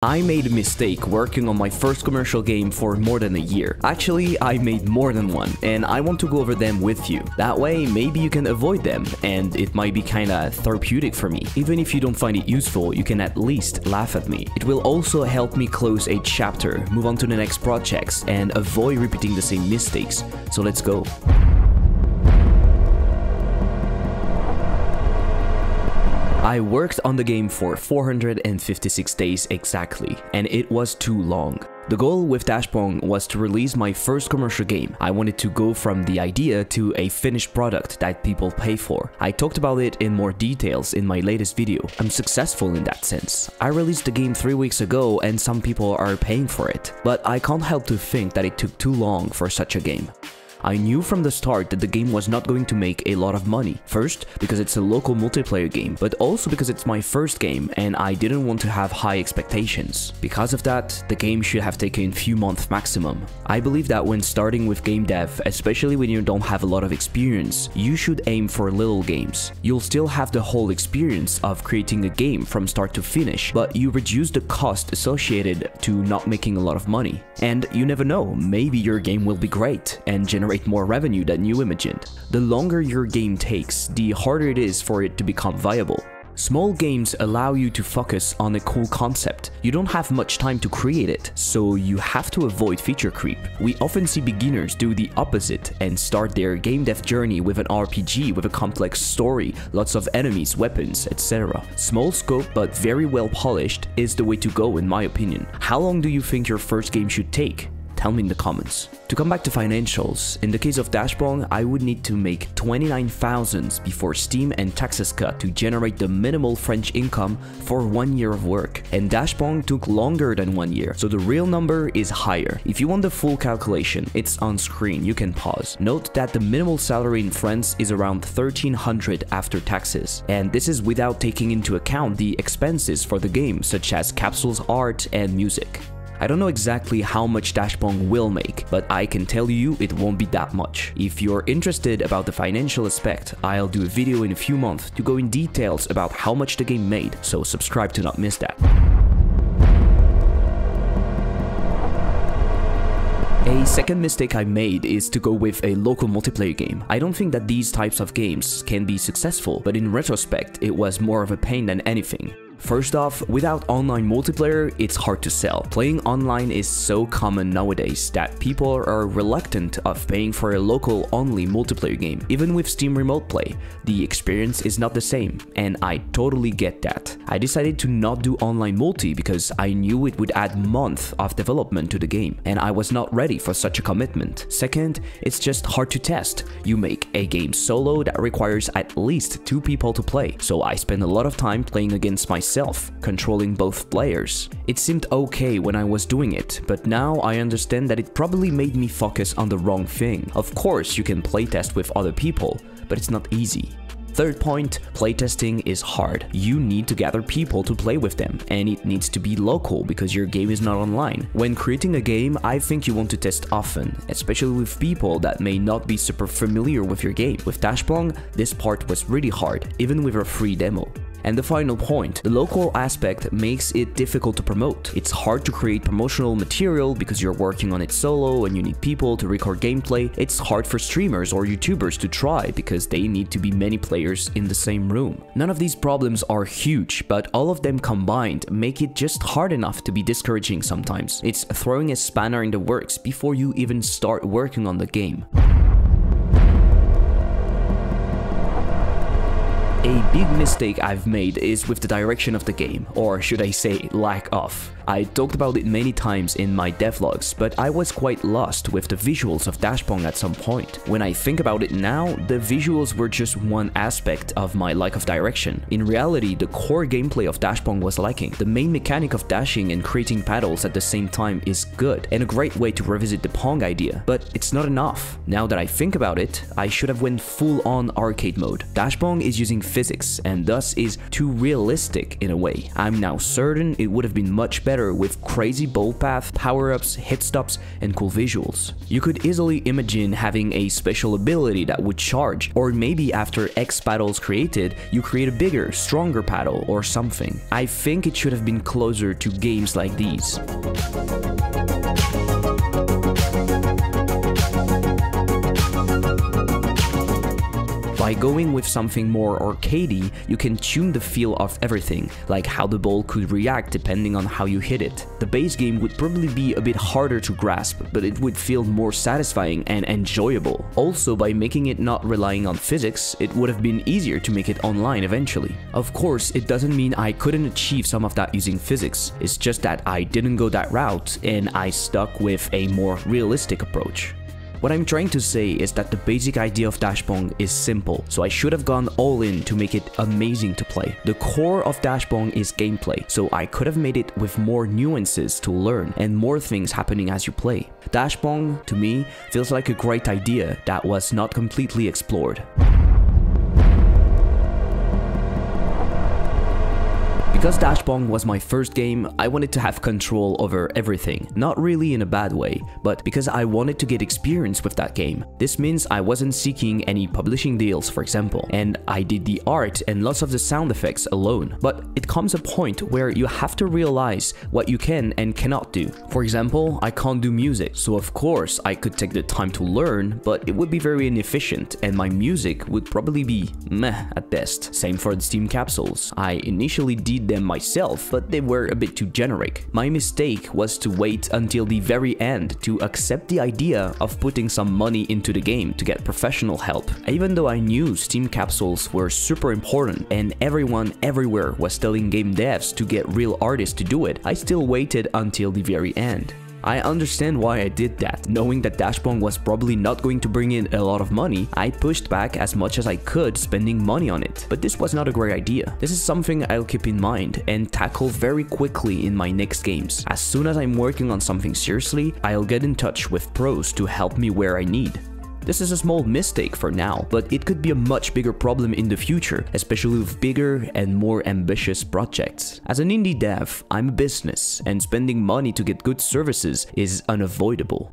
I made a mistake working on my first commercial game for more than a year. Actually, I made more than one, and I want to go over them with you. That way, maybe you can avoid them, and it might be kinda therapeutic for me. Even if you don't find it useful, you can at least laugh at me. It will also help me close a chapter, move on to the next projects, and avoid repeating the same mistakes. So let's go. I worked on the game for 456 days exactly, and it was too long. The goal with Dashbong was to release my first commercial game. I wanted to go from the idea to a finished product that people pay for. I talked about it in more details in my latest video. I'm successful in that sense. I released the game 3 weeks ago and some people are paying for it, but I can't help to think that it took too long for such a game. I knew from the start that the game was not going to make a lot of money. First, because it's a local multiplayer game, but also because it's my first game and I didn't want to have high expectations. Because of that, the game should have taken a few months maximum. I believe that when starting with game dev, especially when you don't have a lot of experience, you should aim for little games. You'll still have the whole experience of creating a game from start to finish, but you reduce the cost associated to not making a lot of money. And you never know, maybe your game will be great and generate more revenue than you imagined. The longer your game takes, the harder it is for it to become viable. Small games allow you to focus on a cool concept. You don't have much time to create it, so you have to avoid feature creep. We often see beginners do the opposite and start their game dev journey with an RPG with a complex story, lots of enemies, weapons, etc. Small scope but very well polished is the way to go in my opinion. How long do you think your first game should take? Tell me in the comments. To come back to financials, in the case of Dashbong, I would need to make 29,000 before Steam and taxes cut to generate the minimal French income for 1 year of work. And Dashbong took longer than 1 year, so the real number is higher. If you want the full calculation, it's on screen, you can pause. Note that the minimal salary in France is around 1,300 after taxes, and this is without taking into account the expenses for the game, such as capsules, art, and music. I don't know exactly how much Dashbong will make, but I can tell you it won't be that much. If you're interested about the financial aspect, I'll do a video in a few months to go in details about how much the game made, so subscribe to not miss that. A second mistake I made is to go with a local multiplayer game. I don't think that these types of games can be successful, but in retrospect, it was more of a pain than anything. First off, without online multiplayer, it's hard to sell. Playing online is so common nowadays that people are reluctant of paying for a local-only multiplayer game. Even with Steam Remote Play, the experience is not the same, and I totally get that. I decided to not do online multi because I knew it would add months of development to the game, and I was not ready for such a commitment. Second, it's just hard to test. You make a game solo that requires at least 2 people to play, so I spent a lot of time playing against myself, controlling both players. It seemed okay when I was doing it, but now I understand that it probably made me focus on the wrong thing. Of course, you can playtest with other people, but it's not easy. Third point, playtesting is hard. You need to gather people to play with them, and it needs to be local because your game is not online. When creating a game, I think you want to test often, especially with people that may not be super familiar with your game. With Dashbong, this part was really hard, even with a free demo. And the final point, the local aspect makes it difficult to promote. It's hard to create promotional material because you're working on it solo and you need people to record gameplay. It's hard for streamers or YouTubers to try because they need to be many players in the same room. None of these problems are huge, but all of them combined make it just hard enough to be discouraging sometimes. It's throwing a spanner in the works before you even start working on the game. A big mistake I've made is with the direction of the game, or should I say, lack of. I talked about it many times in my devlogs, but I was quite lost with the visuals of Dashbong at some point. When I think about it now, the visuals were just one aspect of my lack of direction. In reality, the core gameplay of Dashbong was lacking. The main mechanic of dashing and creating paddles at the same time is good, and a great way to revisit the Pong idea, but it's not enough. Now that I think about it, I should have went full-on arcade mode. Dashbong is using physics and thus is too realistic in a way. I'm now certain it would have been much better with crazy bolt path, power-ups, hit stops, and cool visuals. You could easily imagine having a special ability that would charge, or maybe after X paddles created, you create a bigger, stronger paddle or something. I think it should have been closer to games like these. By going with something more arcadey, you can tune the feel of everything, like how the ball could react depending on how you hit it. The base game would probably be a bit harder to grasp, but it would feel more satisfying and enjoyable. Also, by making it not relying on physics, it would have been easier to make it online eventually. Of course, it doesn't mean I couldn't achieve some of that using physics, it's just that I didn't go that route and I stuck with a more realistic approach. What I'm trying to say is that the basic idea of Dash Bong is simple, so I should have gone all in to make it amazing to play. The core of Dash Bong is gameplay, so I could have made it with more nuances to learn and more things happening as you play. Dash Bong, to me, feels like a great idea that was not completely explored. Because Dash Bong was my first game, I wanted to have control over everything. Not really in a bad way, but because I wanted to get experience with that game. This means I wasn't seeking any publishing deals, for example, and I did the art and lots of the sound effects alone. But it comes a point where you have to realize what you can and cannot do. For example, I can't do music, so of course I could take the time to learn, but it would be very inefficient and my music would probably be meh at best. Same for the Steam capsules. I initially did them myself, but they were a bit too generic. My mistake was to wait until the very end to accept the idea of putting some money into the game to get professional help. Even though I knew Steam capsules were super important and everyone everywhere was telling game devs to get real artists to do it, I still waited until the very end. I understand why I did that. Knowing that Dash Bong was probably not going to bring in a lot of money, I pushed back as much as I could spending money on it. But this was not a great idea. This is something I'll keep in mind and tackle very quickly in my next games. As soon as I'm working on something seriously, I'll get in touch with pros to help me where I need. This is a small mistake for now, but it could be a much bigger problem in the future, especially with bigger and more ambitious projects. As an indie dev, I'm a business, and spending money to get good services is unavoidable.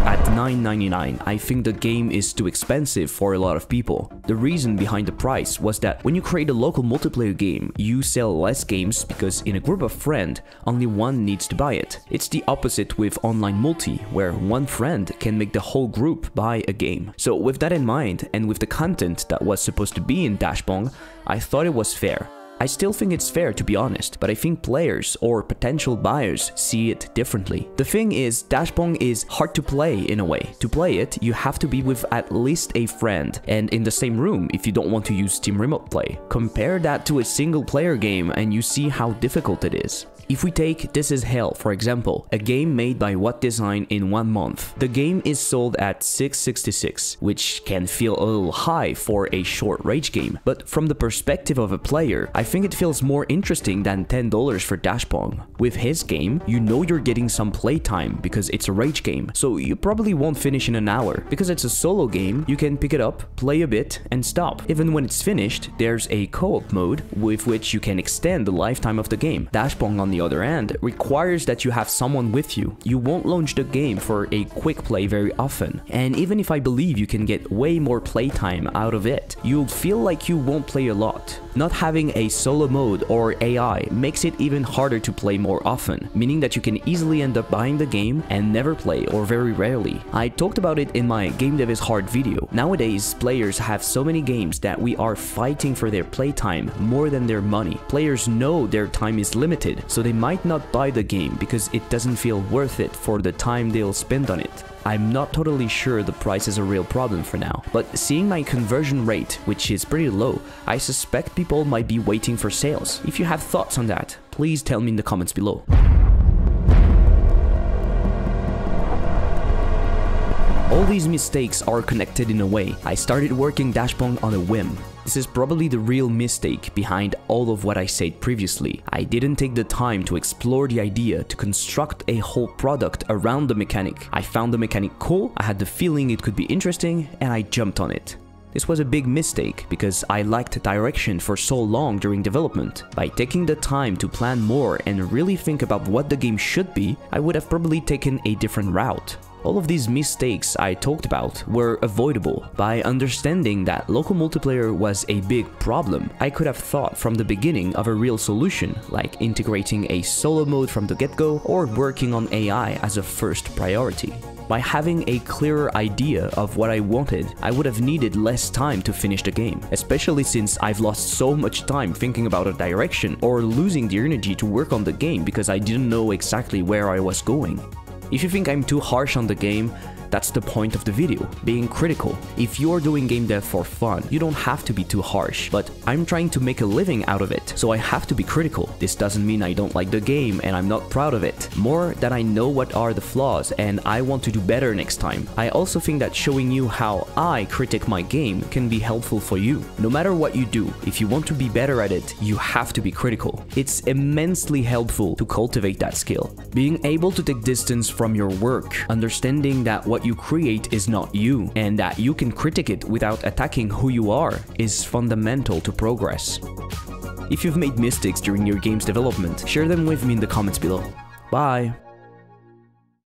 At $9.99, I think the game is too expensive for a lot of people. The reason behind the price was that when you create a local multiplayer game, you sell less games because in a group of friends, only one needs to buy it. It's the opposite with online multi, where one friend can make the whole group buy a game. So with that in mind, and with the content that was supposed to be in Dash Bong, I thought it was fair. I still think it's fair, to be honest, but I think players or potential buyers see it differently. The thing is, Dash Bong is hard to play in a way. To play it, you have to be with at least a friend and in the same room if you don't want to use Steam Remote Play. Compare that to a single player game and you see how difficult it is. If we take This Is Hell, for example, a game made by What Design in 1 month. The game is sold at $6.66, which can feel a little high for a short rage game, but from the perspective of a player, I think it feels more interesting than $10 for Dash Bong. With his game, you know you're getting some playtime because it's a rage game, so you probably won't finish in an hour. Because it's a solo game, you can pick it up, play a bit, and stop. Even when it's finished, there's a co-op mode with which you can extend the lifetime of the game. Dash Bong, on the other hand, requires that you have someone with you. You won't launch the game for a quick play very often, and even if I believe you can get way more playtime out of it, you'll feel like you won't play a lot. Not having a solo mode or AI makes it even harder to play more often, meaning that you can easily end up buying the game and never play, or very rarely. I talked about it in my Game Dev is Hard video. Nowadays, players have so many games that we are fighting for their playtime more than their money. Players know their time is limited, so they might not buy the game because it doesn't feel worth it for the time they'll spend on it. I'm not totally sure the price is a real problem for now, but seeing my conversion rate, which is pretty low, I suspect people might be waiting for sales. If you have thoughts on that, please tell me in the comments below. All these mistakes are connected in a way. I started working Dashpong on a whim. This is probably the real mistake behind all of what I said previously. I didn't take the time to explore the idea to construct a whole product around the mechanic. I found the mechanic cool, I had the feeling it could be interesting, and I jumped on it. This was a big mistake because I lacked direction for so long during development. By taking the time to plan more and really think about what the game should be, I would have probably taken a different route. All of these mistakes I talked about were avoidable. By understanding that local multiplayer was a big problem, I could have thought from the beginning of a real solution, like integrating a solo mode from the get-go or working on AI as a first priority. By having a clearer idea of what I wanted, I would have needed less time to finish the game, especially since I've lost so much time thinking about a direction or losing the energy to work on the game because I didn't know exactly where I was going. If you think I'm too harsh on the game, that's the point of the video, being critical. If you're doing game dev for fun, you don't have to be too harsh, but I'm trying to make a living out of it, so I have to be critical. This doesn't mean I don't like the game and I'm not proud of it, more that I know what are the flaws and I want to do better next time. I also think that showing you how I critique my game can be helpful for you. No matter what you do, if you want to be better at it, you have to be critical. It's immensely helpful to cultivate that skill. Being able to take distance from your work, understanding that what you create is not you, and that you can critique it without attacking who you are, is fundamental to progress. If you've made mistakes during your game's development, share them with me in the comments below. Bye!